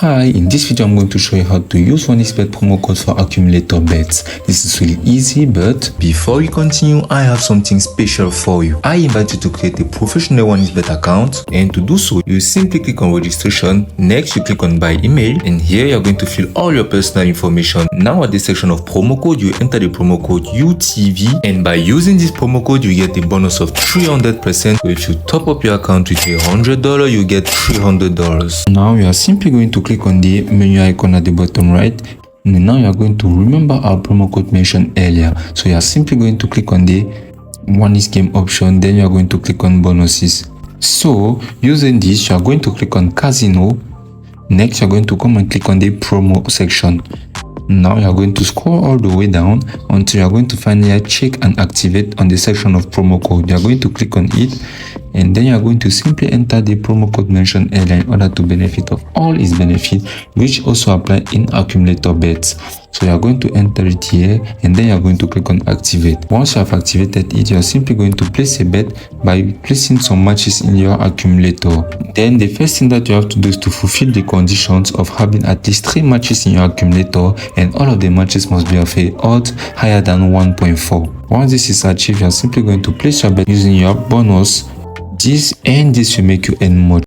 Hi, in this video I'm going to show you how to use 1xbet promo code for accumulator bets. This is really easy, but before we continue, I have something special for you. I invite you to create a professional 1xbet account, and to do so, you simply click on registration. Next, you click on buy email, and here you're going to fill all your personal information. Now at the section of promo code, you enter the promo code UTV, and by using this promo code, you get a bonus of 300%. So if you top up your account with $100, you get $300. Now you are simply going to click on the menu icon at the bottom right, and now you are going to remember our promo code mentioned earlier. So you are simply going to click on the one is game option, then you are going to click on bonuses. So using this, you are going to click on casino. Next, you are going to come and click on the promo section. Now you are going to scroll all the way down until you are going to find here check and activate on the section of promo code. You are going to click on it, and then you are going to simply enter the promo code mentioned earlier in order to benefit of all its benefits, which also apply in accumulator bets. So you are going to enter it here, and then you are going to click on activate. Once you have activated it, you are simply going to place a bet by placing some matches in your accumulator. Then the first thing that you have to do is to fulfill the conditions of having at least 3 matches in your accumulator, and all of the matches must be of a odds higher than 1.4. Once this is achieved, you are simply going to place your bet using your bonus. This will make you earn more.